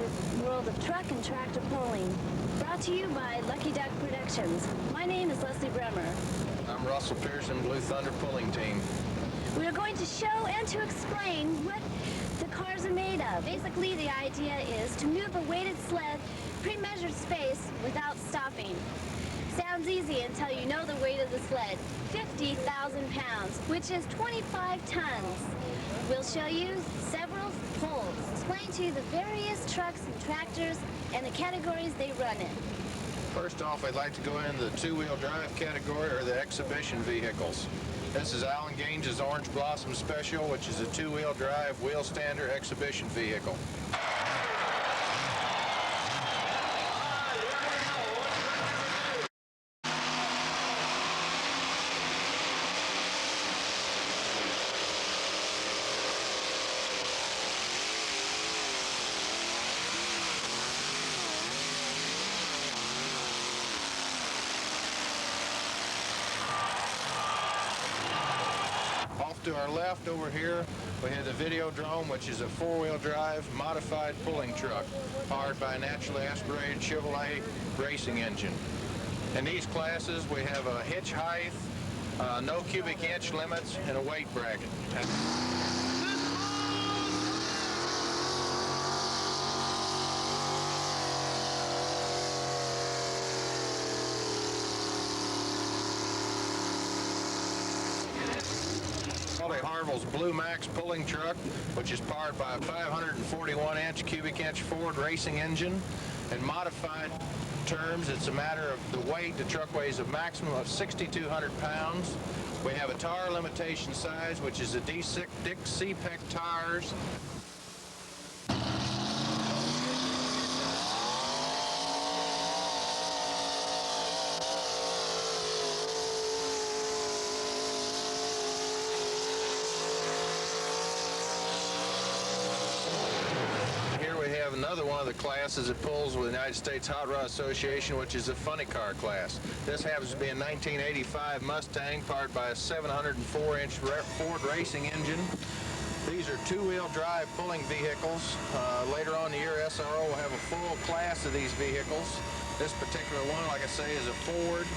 the world of truck and tractor pulling. Brought to you by Lucky Duck Productions. My name is Leslie Bremer. I'm Russell Pearson, Blue Thunder Pulling Team. We are going to show and to explain what the cars are made of. Basically, the idea is to move a weighted sled pre-measured space without stopping. Sounds easy until you know the weight of the sled, 50,000 pounds, which is 25 tons. We'll show you several pulls, explain to you the various trucks and tractors and the categories they run in. First off, I'd like to go into the two-wheel drive category, or the exhibition vehicles. This is Alan Gaines's Orange Blossom Special, which is a two-wheel drive wheel stander exhibition vehicle. To our left over here, we have the Videodrome, which is a four-wheel drive modified pulling truck powered by a naturally aspirated Chevrolet racing engine. In these classes, we have a hitch height, no cubic inch limits, and a weight bracket. Harville's Blue Max pulling truck, which is powered by a 541-inch cubic inch Ford racing engine. In modified terms, it's a matter of the weight. The truck weighs a maximum of 6,200 pounds. We have a tire limitation size, which is a Dick C-Pec tires. Another one of the classes that pulls with the United States Hot Rod Association, which is a funny car class. This happens to be a 1985 Mustang powered by a 704-inch Ford racing engine. These are two-wheel drive pulling vehicles. Later on in the year, SRO will have a full class of these vehicles. This particular one, like I say, is a Ford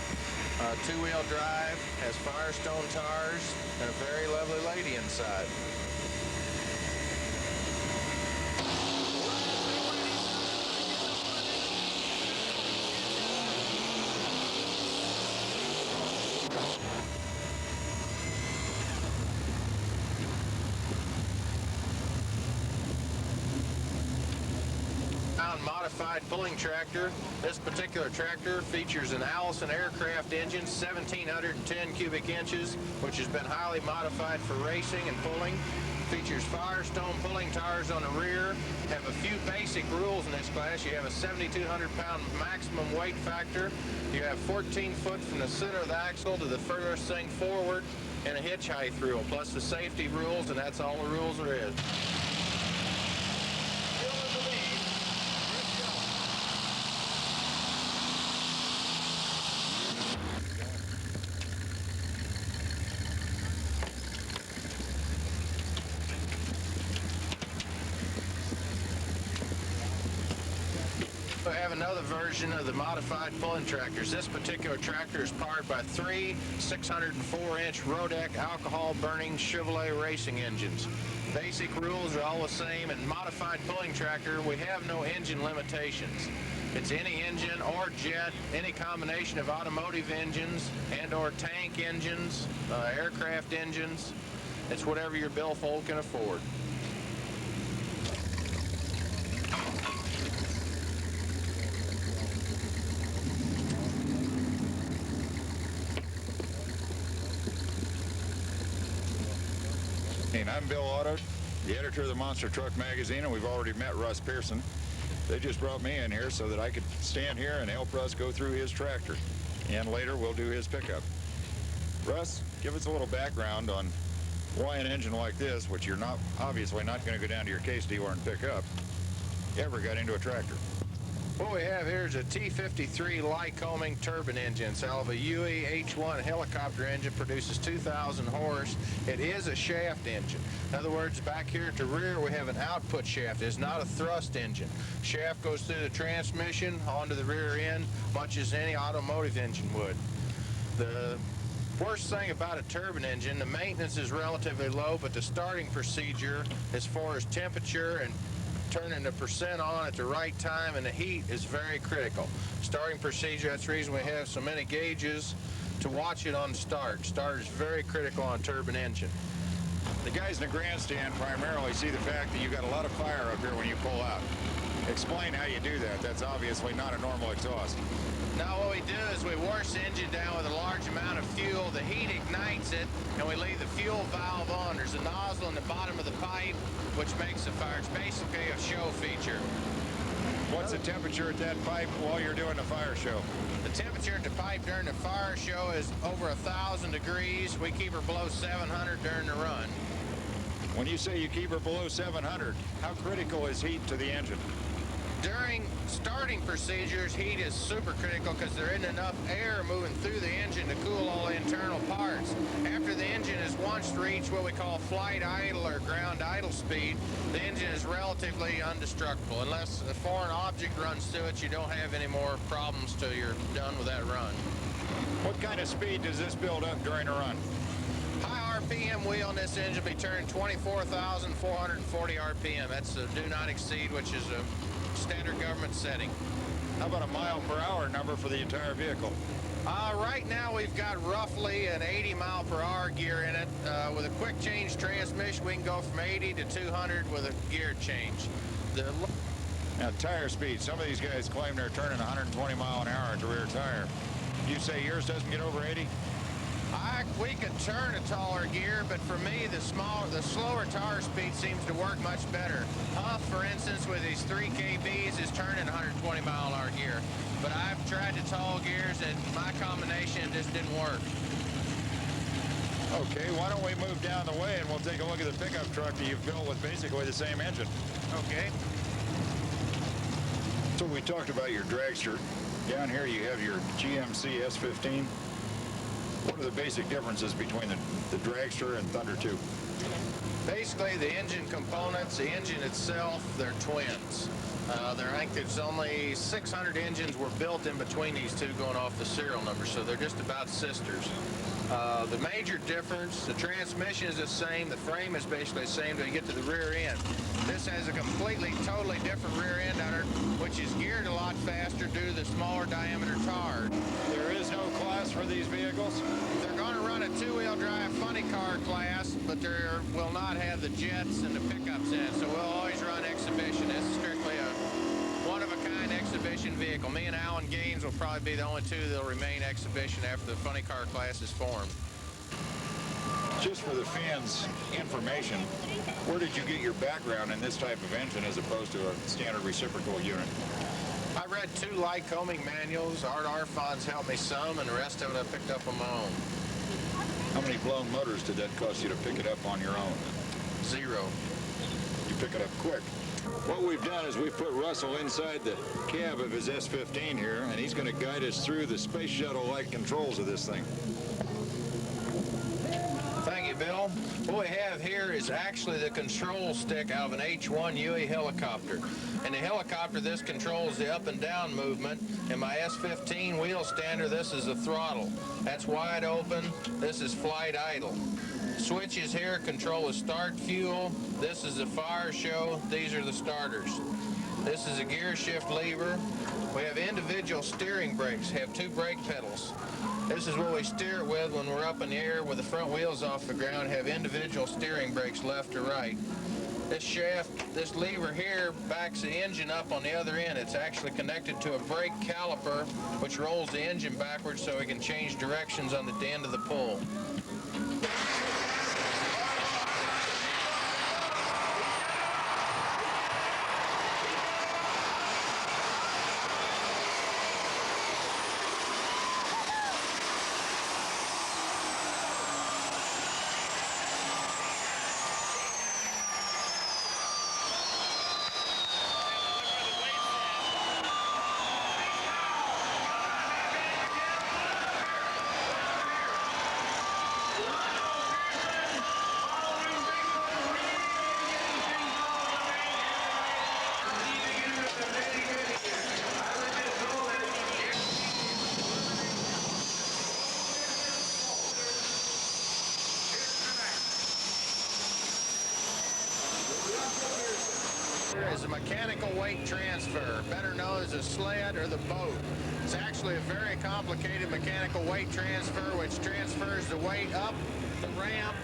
two-wheel drive, has Firestone tires, and a very lovely lady inside. Modified pulling tractor. This particular tractor features an Allison aircraft engine, 1,710 cubic inches, which has been highly modified for racing and pulling. Features Firestone pulling tires on the rear. Have a few basic rules in this class. You have a 7,200-pound maximum weight factor. You have 14 foot from the center of the axle to the furthest thing forward, and a hitch height rule, plus the safety rules, and that's all the rules there is. We have another version of the modified pulling tractors. This particular tractor is powered by three 604-inch Rodeck alcohol-burning Chevrolet racing engines. Basic rules are all the same. In modified pulling tractor, we have no engine limitations. It's any engine or jet, any combination of automotive engines and or tank engines, aircraft engines. It's whatever your billfold can afford. I'm Bill Otto, the editor of the Monster Truck magazine, and we've already met Russ Pearson. They just brought me in here so that I could stand here and help Russ go through his tractor. And later we'll do his pickup. Russ, give us a little background on why an engine like this, which you're obviously not going to go down to your case dealer and pick up, ever got into a tractor. What we have here is a T-53 Lycoming turbine engine. It's out of a UE H-1 helicopter engine, produces 2,000 horse. It is a shaft engine. In other words, back here at the rear, we have an output shaft. It's not a thrust engine. Shaft goes through the transmission onto the rear end, much as any automotive engine would. The worst thing about a turbine engine, the maintenance is relatively low, but the starting procedure as far as temperature and turning the percent on at the right time and the heat is very critical. Starting procedure, that's the reason we have so many gauges to watch it on start. Start is very critical on a turbine engine. The guys in the grandstand primarily see the fact that you've got a lot of fire up here when you pull out. Explain how you do that. That's obviously not a normal exhaust. Now what we do is we wash the engine down with a large amount of fuel. The heat ignites it, and we leave the fuel valve on. There's a nozzle in the bottom of the pipe, which makes the fire. It's basically a show feature. What's the temperature at that pipe while you're doing the fire show? The temperature at the pipe during the fire show is over 1,000 degrees. We keep her below 700 during the run. When you say you keep her below 700, how critical is heat to the engine? During starting procedures, heat is super critical because there isn't enough air moving through the engine to cool all the internal parts. After the engine has once reached what we call flight idle or ground idle speed, the engine is relatively indestructible. Unless a foreign object runs through it, you don't have any more problems till you're done with that run. What kind of speed does this build up during a run? High RPM wheel on this engine will be turning 24,440 RPM. That's the do not exceed, which is a standard government setting. How about a mile per hour number for the entire vehicle? Right now we've got roughly an 80 mile per hour gear in it. With a quick change transmission, we can go from 80 to 200 with a gear change. Now, tire speed. Some of these guys claim they're turning 120 mile an hour at the rear tire. You say yours doesn't get over 80? We could turn a taller gear, but for me, the slower tire speed seems to work much better. Huff, for instance, with these 3 KBs is turning 120 mile an hour gear. But I've tried the tall gears, and my combination just didn't work. Okay, why don't we move down the way and we'll take a look at the pickup truck that you've built with basically the same engine. Okay. So we talked about your dragster. Down here you have your GMC S15. What are the basic differences between the dragster and Thunder 2? Basically, the engine components, the engine itself, they're twins. I think there's only 600 engines were built in between these two going off the serial number, so they're just about sisters. The major difference, the transmission is the same, the frame is basically the same till you get to the rear end. This has a completely, totally different rear end on it, which is geared a lot faster due to the smaller diameter tire. There is no class for these vehicles? They're going to run a 2-wheel drive funny car class, but they will not have the jets and the pickups in it, so we'll always run exhibition. This is strictly a one-of-a-kind exhibition vehicle. Me and Alan Gaines will probably be the only two that will remain exhibition after the funny car class is formed. Just for the fans' information, where did you get your background in this type of engine as opposed to a standard reciprocal unit? I read 2 Lycoming manuals. Art Arfon's helped me some, and the rest of it I picked up on my own. How many blown motors did that cost you to pick it up on your own? 0. You pick it up quick. What we've done is we've put Russell inside the cab of his S15 here, and he's going to guide us through the space shuttle-like controls of this thing. Thank you, Bill. What we have here is actually the control stick out of an H-1 UE helicopter. In the helicopter, this controls the up and down movement. In my S15 wheel stander, this is the throttle. That's wide open. This is flight idle. Switches here control the start fuel. This is the fire show. These are the starters. This is a gear shift lever. We have individual steering brakes, have 2 brake pedals. This is what we steer it with when we're up in the air with the front wheels off the ground, have individual steering brakes left or right. This shaft, this lever here backs the engine up on the other end. It's actually connected to a brake caliper, which rolls the engine backwards so we can change directions on the end of the pull. is a mechanical weight transfer, better known as a sled or the boat. It's actually a very complicated mechanical weight transfer which transfers the weight up the ramp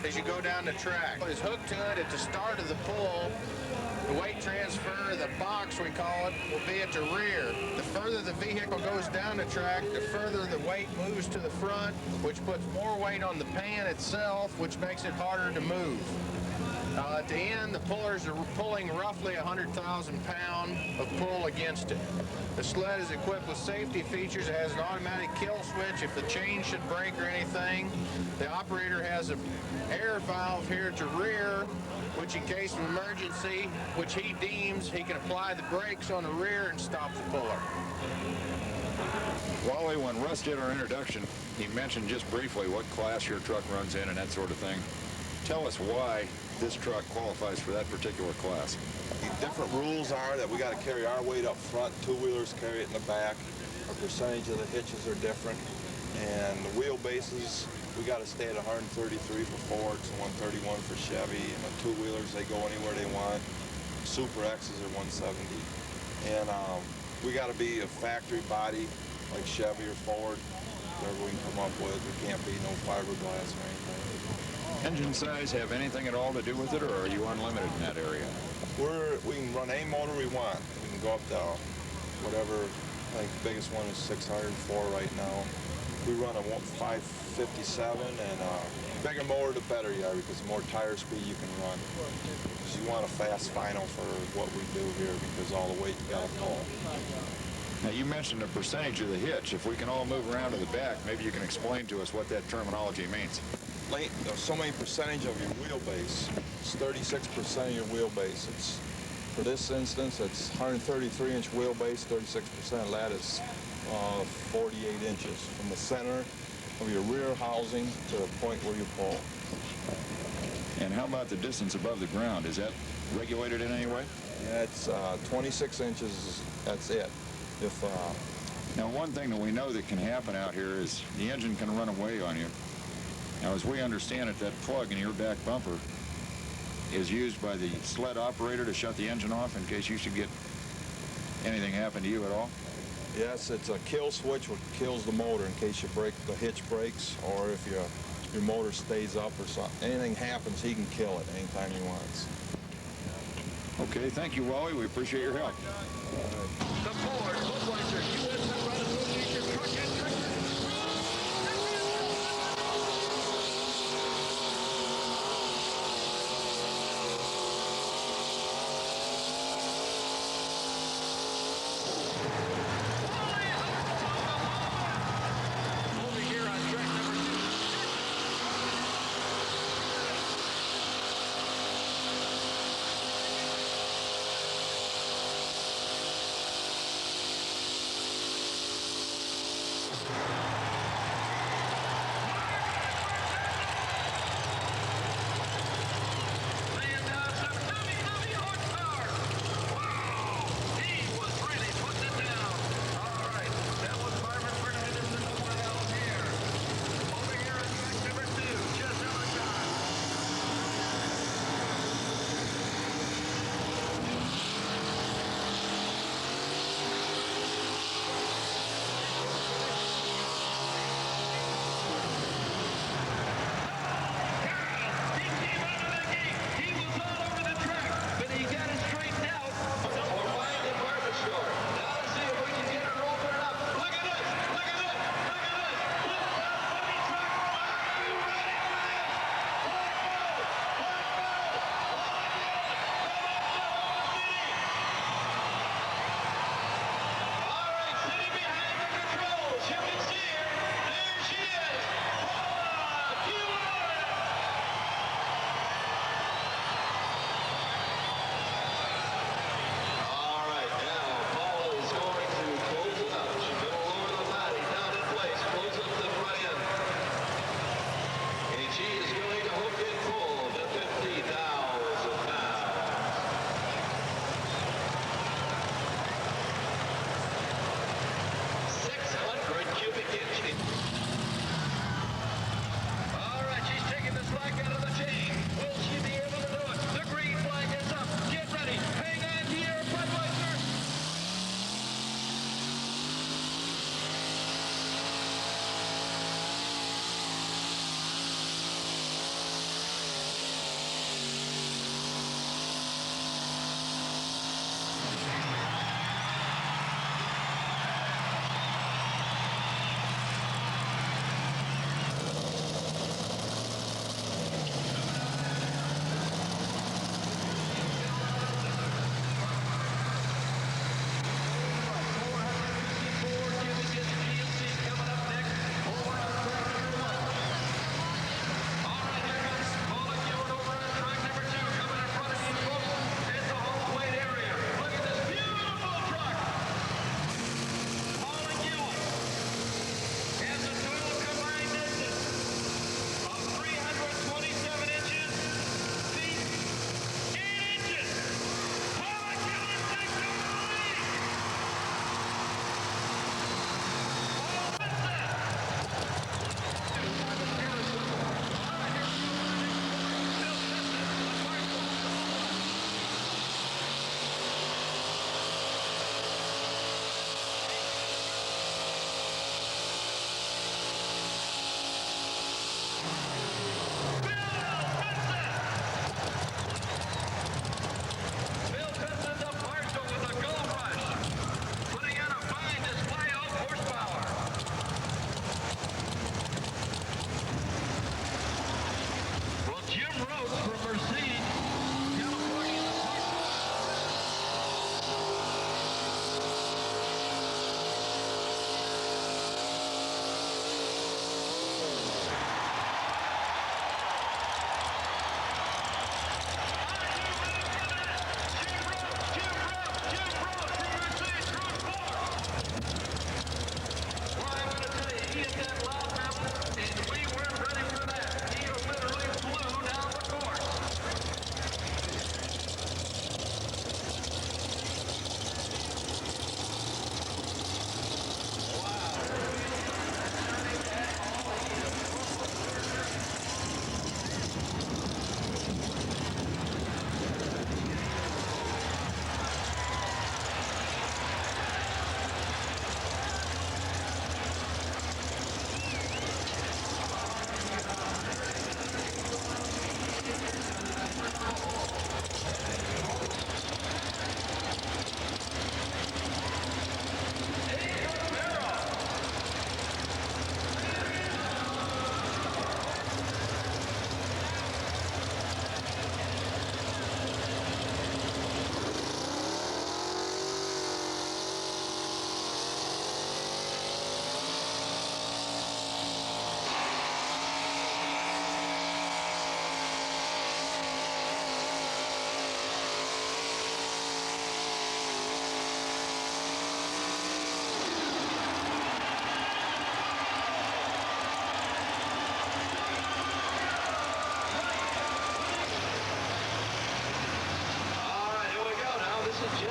as you go down the track. It's hooked to it at the start of the pull. The weight transfer, the box we call it, will be at the rear. The further the vehicle goes down the track, the further the weight moves to the front, which puts more weight on the pan itself, which makes it harder to move. At the end, the pullers are pulling roughly 100,000 pounds of pull against it. The sled is equipped with safety features. It has an automatic kill switch if the chain should break or anything. The operator has an air valve here at the rear, which in case of emergency, which he deems, he can apply the brakes on the rear and stop the puller. Wally, when Russ did our introduction, he mentioned just briefly what class your truck runs in and that sort of thing. Tell us why this truck qualifies for that particular class. The different rules are that we got to carry our weight up front, two-wheelers carry it in the back. Our percentage of the hitches are different. And the wheelbases, we got to stay at 133 for Fords, 131 for Chevy, and the two-wheelers, they go anywhere they want. Super X's are 170. And we got to be a factory body like Chevy or Ford, whatever we can come up with. There can't be no fiberglass or anything. Engine size have anything at all to do with it, or are you unlimited in that area? We can run any motor we want. We can go up to whatever, I think the biggest one is 604 right now. We run a 557, and bigger motor the better you are, because the more tire speed you can run. Because you want a fast final for what we do here, because all the weight you got to pull. Now, you mentioned the percentage of the hitch. If we can all move around to the back, maybe you can explain to us what that terminology means. There's so many percentage of your wheelbase. It's 36% of your wheelbase. It's, for this instance, it's 133-inch wheelbase, 36% of that is 48 inches from the center of your rear housing to the point where you pull. And how about the distance above the ground? Is that regulated in any way? Yeah, it's 26 inches, that's it. Now, one thing that we know that can happen out here is the engine can run away on you. Now, as we understand it, that plug in your back bumper is used by the sled operator to shut the engine off in case you should get anything happen to you at all? Yes, it's a kill switch which kills the motor in case you break, the hitch breaks, or if your motor stays up or something. Anything happens, he can kill it anytime he wants. Okay, thank you, Wally. We appreciate your help. The Ford Budweiser U.S. Run Association Truck and Tractor. Over here on track number 2.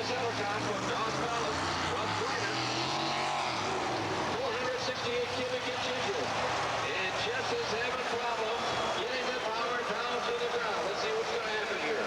Settlecon from North Valley, from Brighton. 468 cubic inch engine. And Jess is having a problem getting the power down to the ground. Let's see what's going to happen here.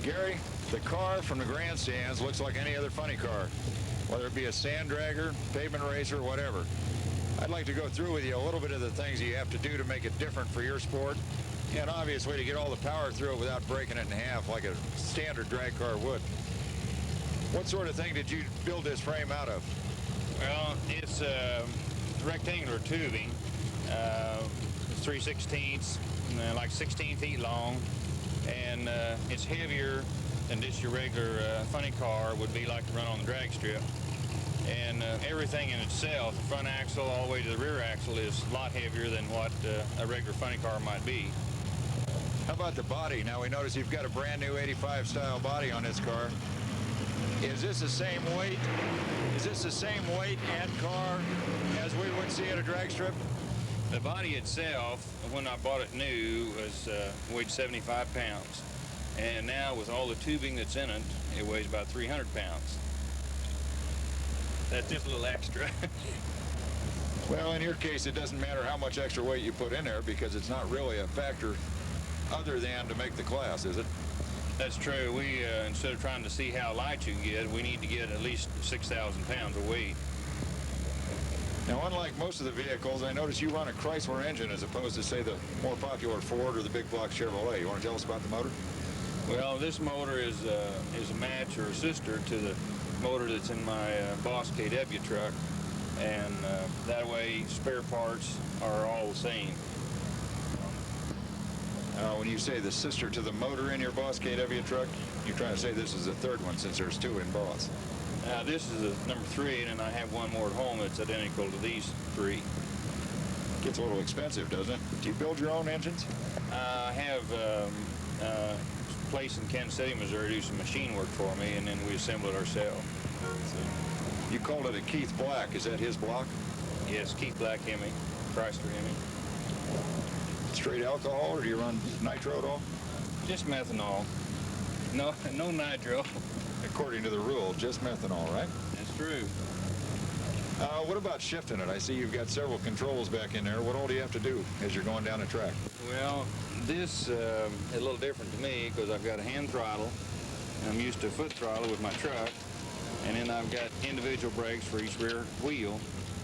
Gary, the car from the grandstands looks like any other funny car, whether it be a sand dragger, pavement racer, whatever. I'd like to go through with you a little bit of the things you have to do to make it different for your sport, and obviously to get all the power through it without breaking it in half like a standard drag car would. What sort of thing did you build this frame out of? Well, it's rectangular tubing. It's 3/16, like 16 feet long, and it's heavier than just your regular funny car would be like to run on the drag strip. And everything in itself, the front axle all the way to the rear axle, is a lot heavier than what a regular funny car might be. How about the body? Now we notice you've got a brand new 85 style body on this car. Is this the same weight? Is this the same weight and car as we would see at a drag strip? The body itself, when I bought it new, was weighed 75 pounds. And now with all the tubing that's in it, it weighs about 300 pounds. That's just a little extra. Well, in your case, it doesn't matter how much extra weight you put in there because it's not really a factor other than to make the class, is it? That's true. We, instead of trying to see how light you can get, we need to get at least 6,000 pounds of weight. Now, unlike most of the vehicles, I notice you run a Chrysler engine as opposed to, say, the more popular Ford or the big block Chevrolet. You want to tell us about the motor? Well, this motor is a match or a sister to the motor that's in my Boss KW truck, and that way spare parts are all the same. When you say the sister to the motor in your Boss KW truck, you're trying to say this is the third one since there's two in Boss. This is a number 3, and I have one more at home that's identical to these 3. Gets a little expensive, doesn't it? Do you build your own engines? I have a place in Kansas City, Missouri, do some machine work for me, and then we assemble it ourselves. So, you called it a Keith Black. Is that his block? yes, Keith Black Hemi, Chrysler Hemi. Straight alcohol, or do you run nitro at all? Just methanol. No nitro. According to the rule, just methanol, right? That's true. What about shifting it? I see you've got several controls back in there. What all do you have to do as you're going down the track? Well, this is a little different to me because I've got a hand throttle. I'm used to a foot throttle with my truck. And then I've got individual brakes for each rear wheel,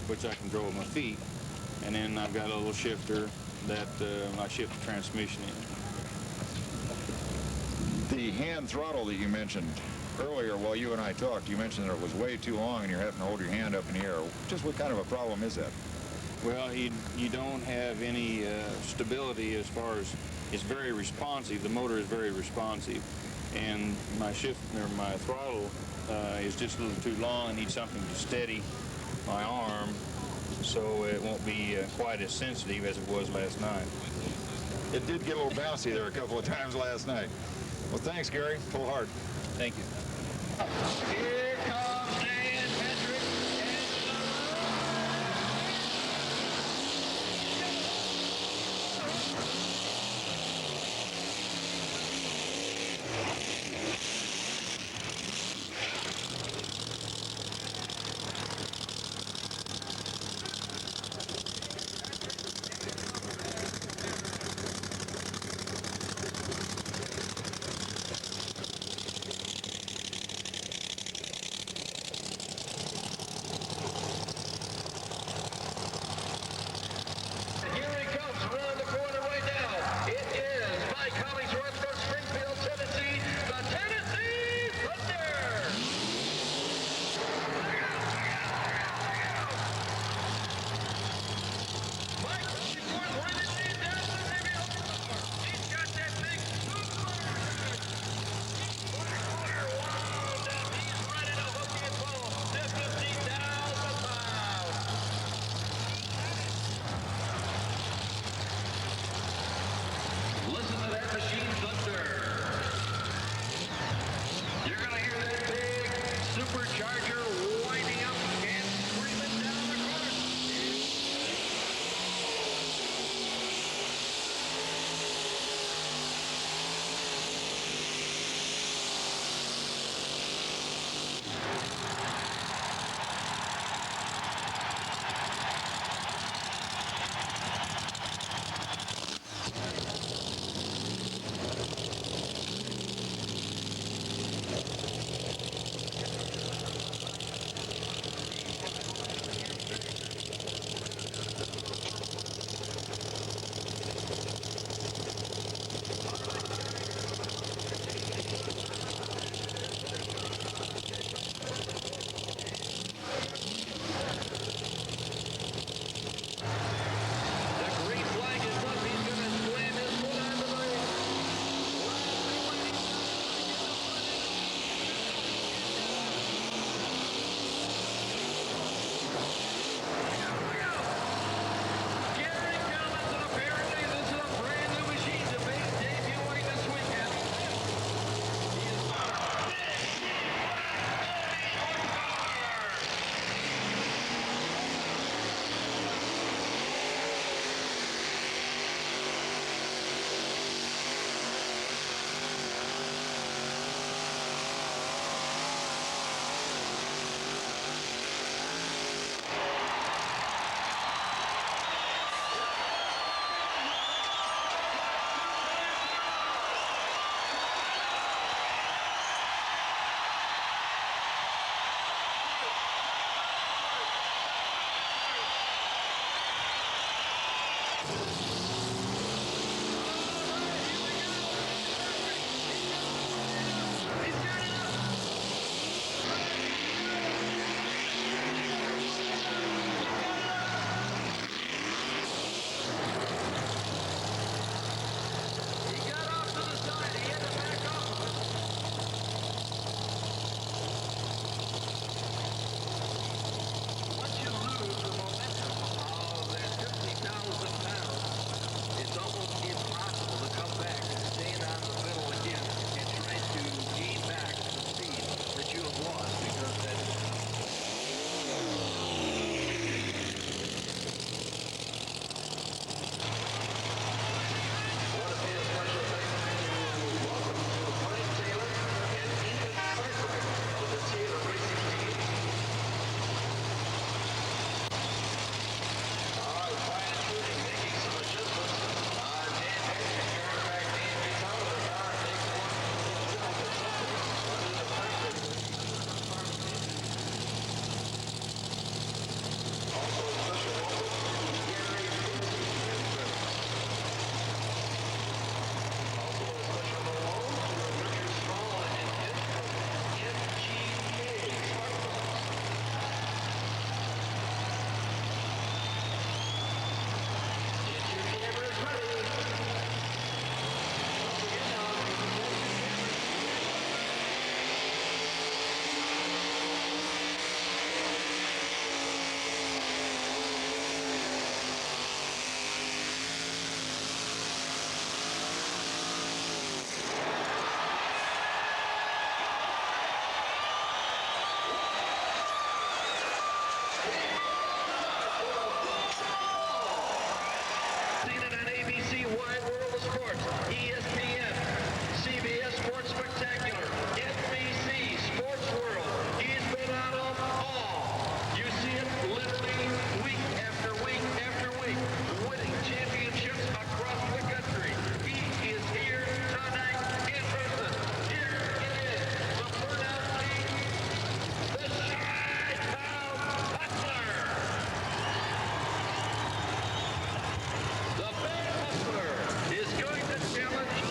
which I control with my feet. And then I've got a little shifter that I shift the transmission in. The hand throttle that you mentioned earlier while you and I talked, you mentioned that it was way too long and you're having to hold your hand up in the air. Just what kind of a problem is that? Well, you don't have any stability as far as it's very responsive. The motor is very responsive. And my my throttle is just a little too long. I need something to steady my arm so it won't be quite as sensitive as it was last night. It did get a little bouncy there a couple of times last night. Well, thanks, Gary. Pull hard. Thank you. Here comes Dan Patrick. Wide World of Sports, ESPN, CBS Sports Spectacular, NBC Sports World. He's been out of all. You see it literally week after week after week, winning championships across the country. He is here tonight in person. Here it is, the burnout team, the Chi-Town Hustler. The Bad Hustler is going to challenge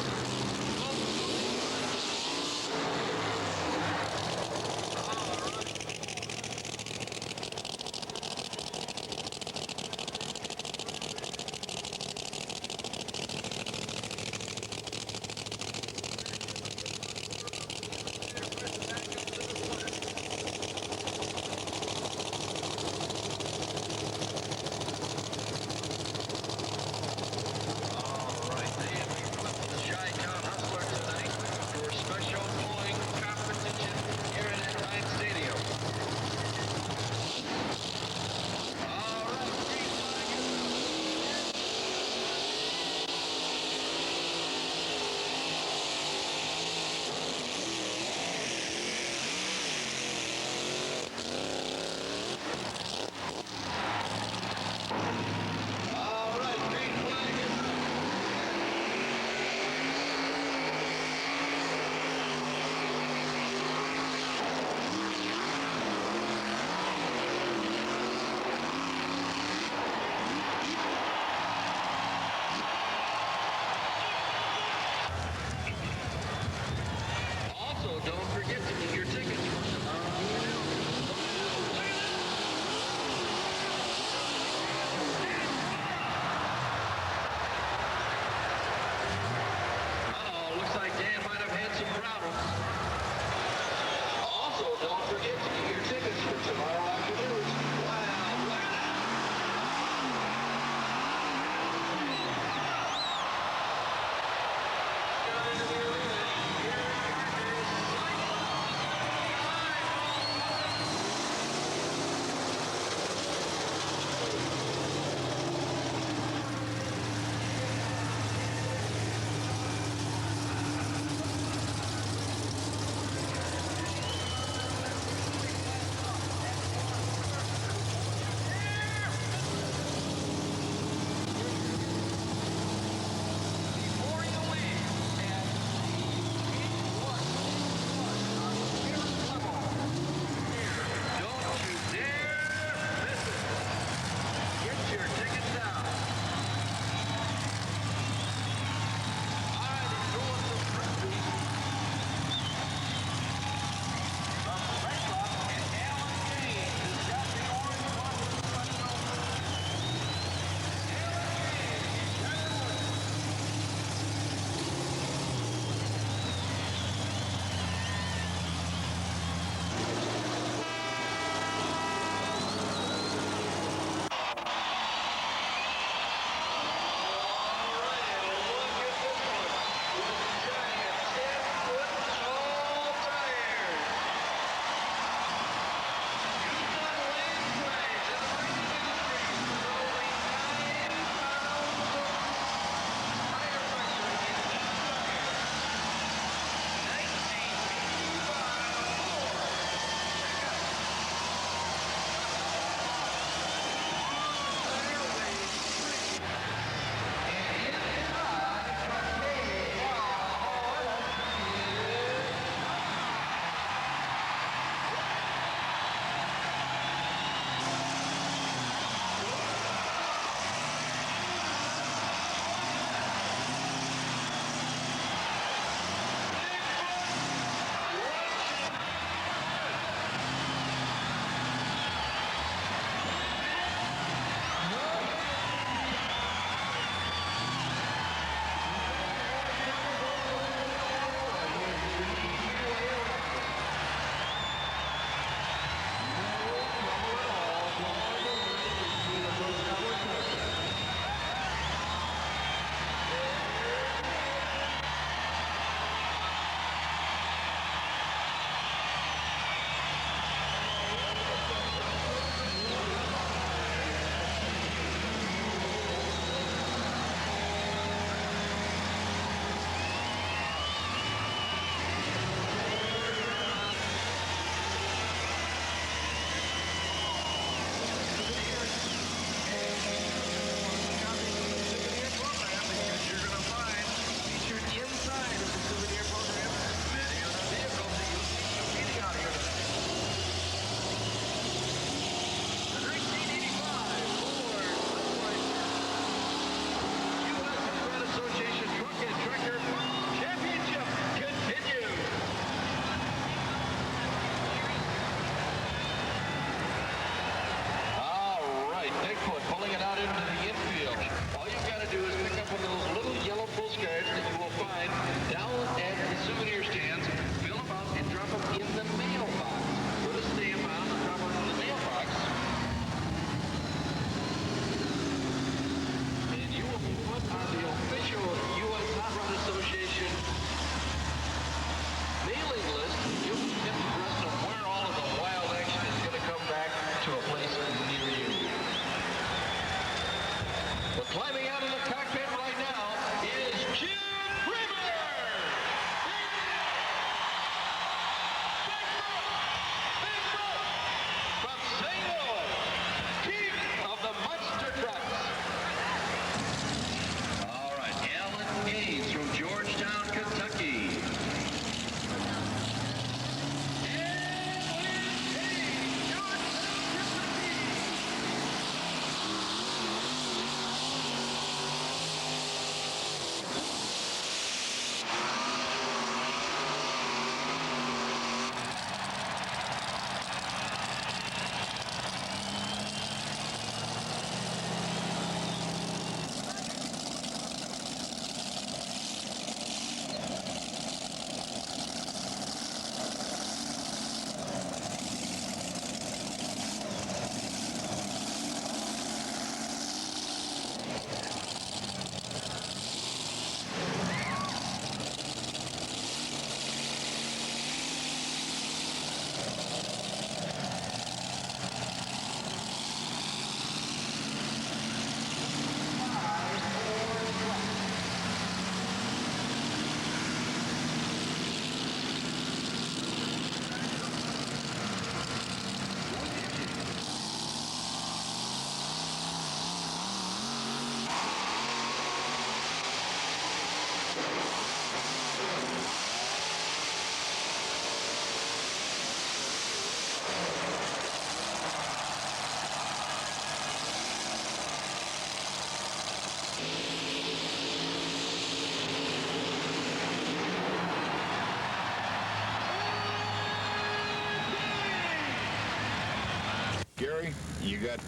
You got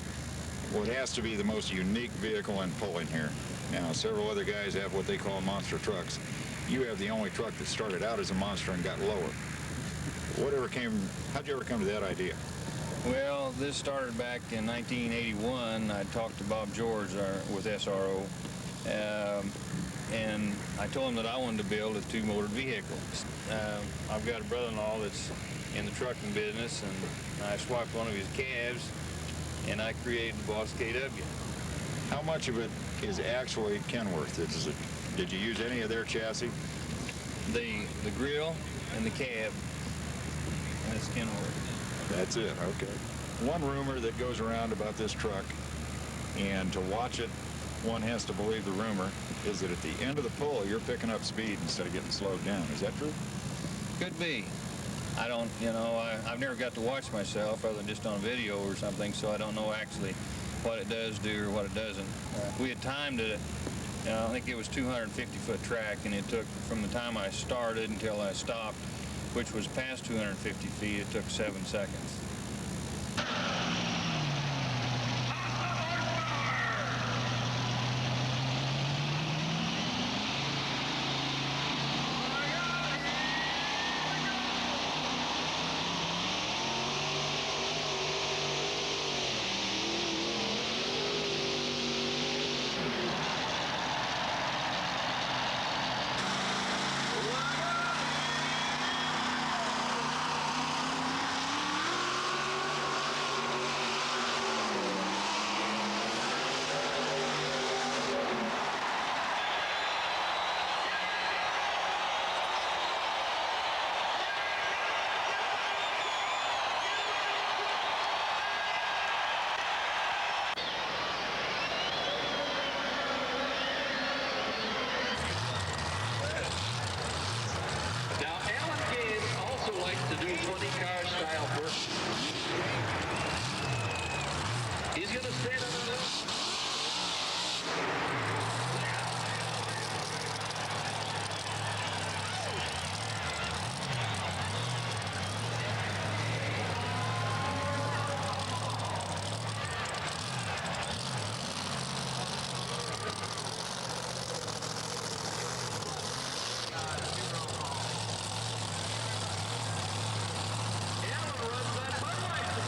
what has to be the most unique vehicle in pulling here. Now, several other guys have what they call monster trucks. You have the only truck that started out as a monster and got lower. How'd you ever come to that idea? Well, this started back in 1981. I talked to Bob George with SRO, and I told him that I wanted to build a two-motored vehicle. I've got a brother-in-law that's in the trucking business, and I swapped one of his calves, and I created the Boss KW. How much of it is actually Kenworth? Did you use any of their chassis? The grill and the cab, and it's Kenworth. That's it, okay. One rumor that goes around about this truck, and to watch it, one has to believe the rumor, is that at the end of the pull, you're picking up speed instead of getting slowed down. Is that true? Could be. I don't, I've never got to watch myself other than just on video or something, so I don't know actually what it does do or what it doesn't. We had timed it, I think it was 250-foot track, and it took, from the time I started until I stopped, which was past 250 feet, it took 7 seconds. Now, Alan Gaines also likes to do funny car style work. He's going to stand on the Alan runs that Budweiser.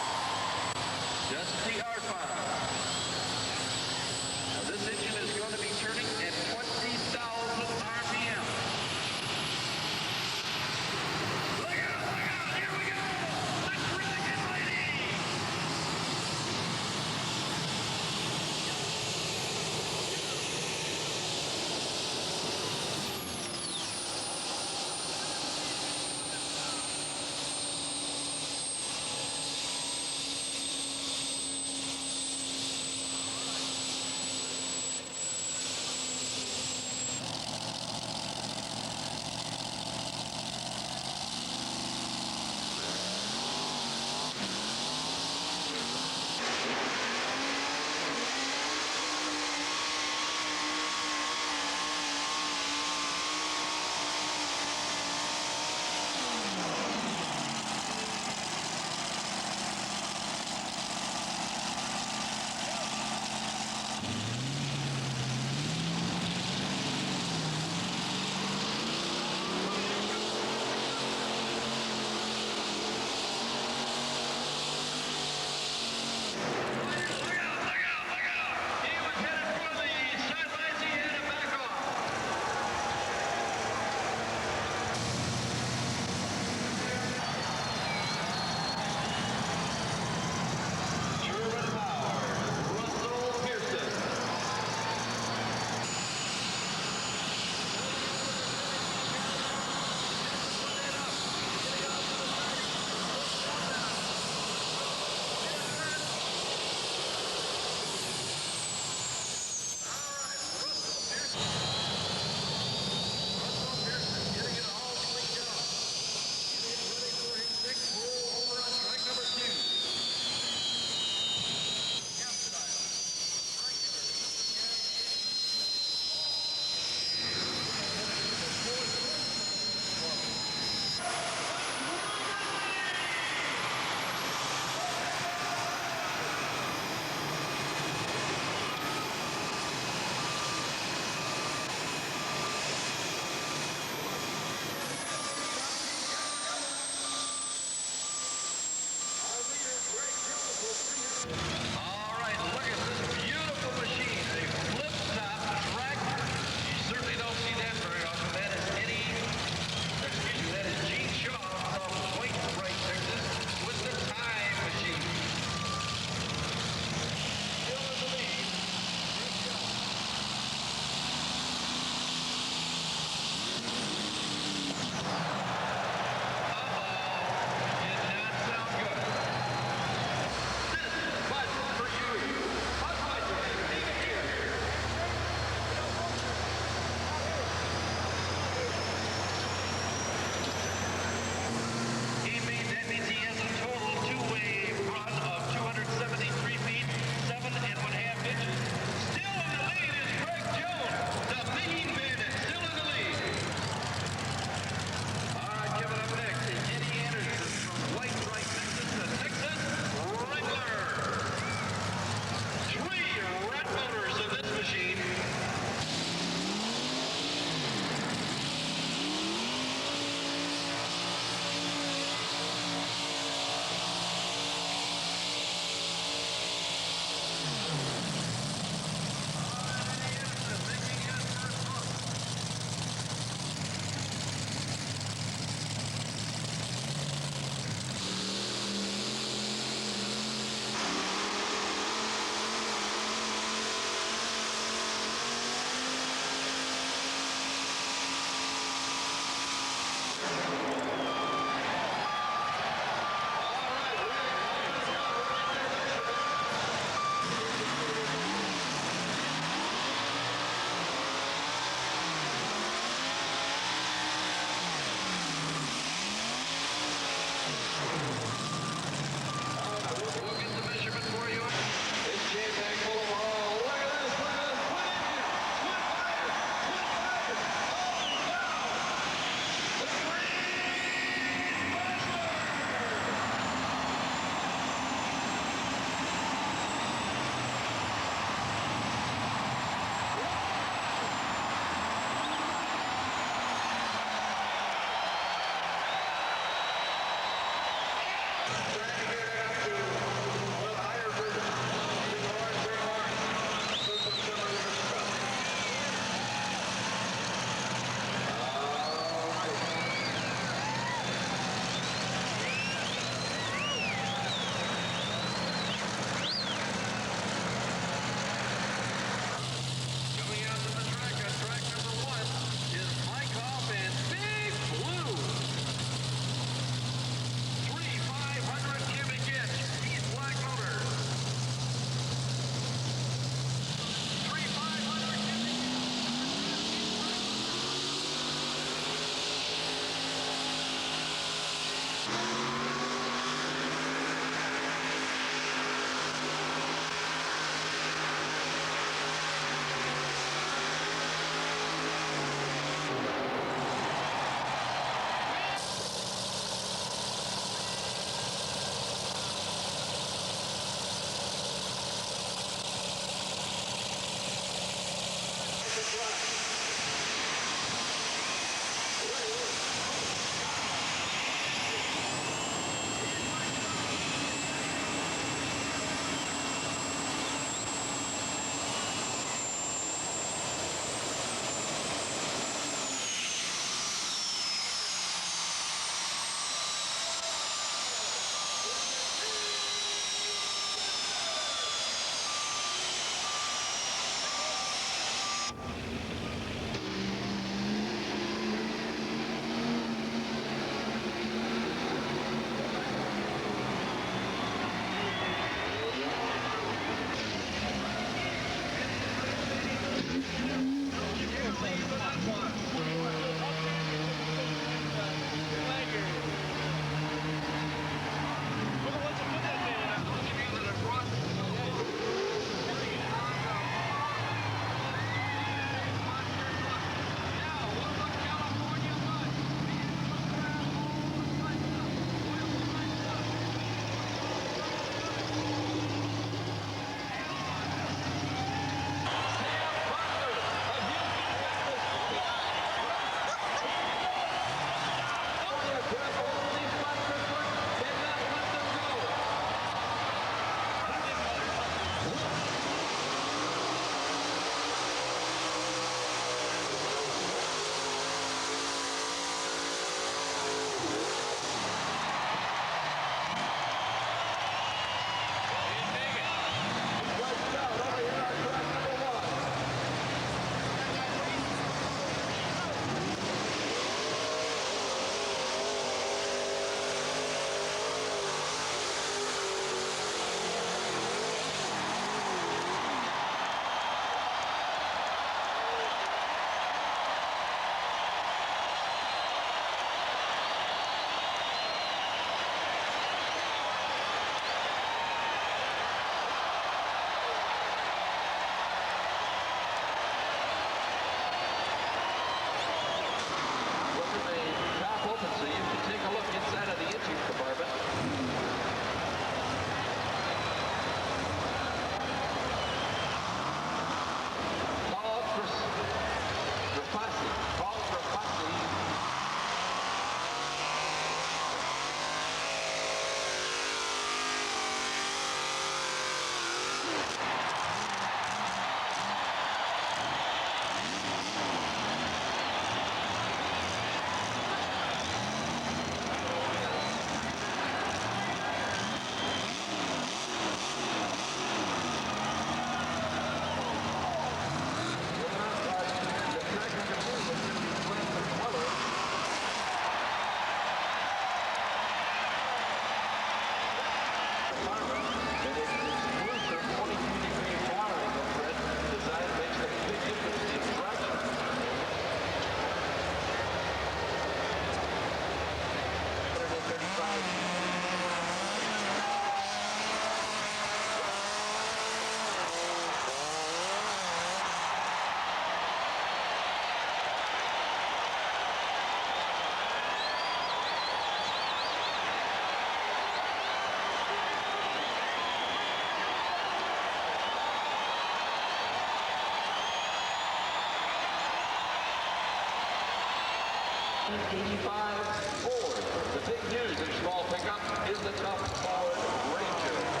1985 Ford. The big news in small pickup is the tough Ford Ranger.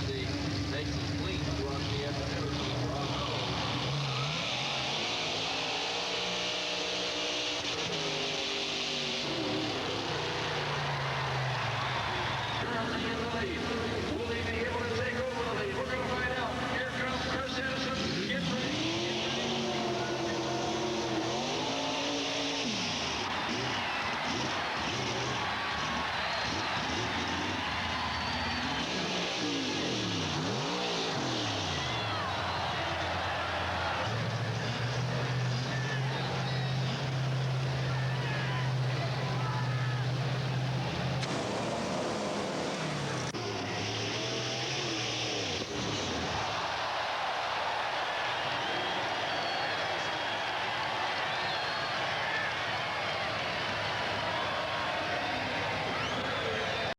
The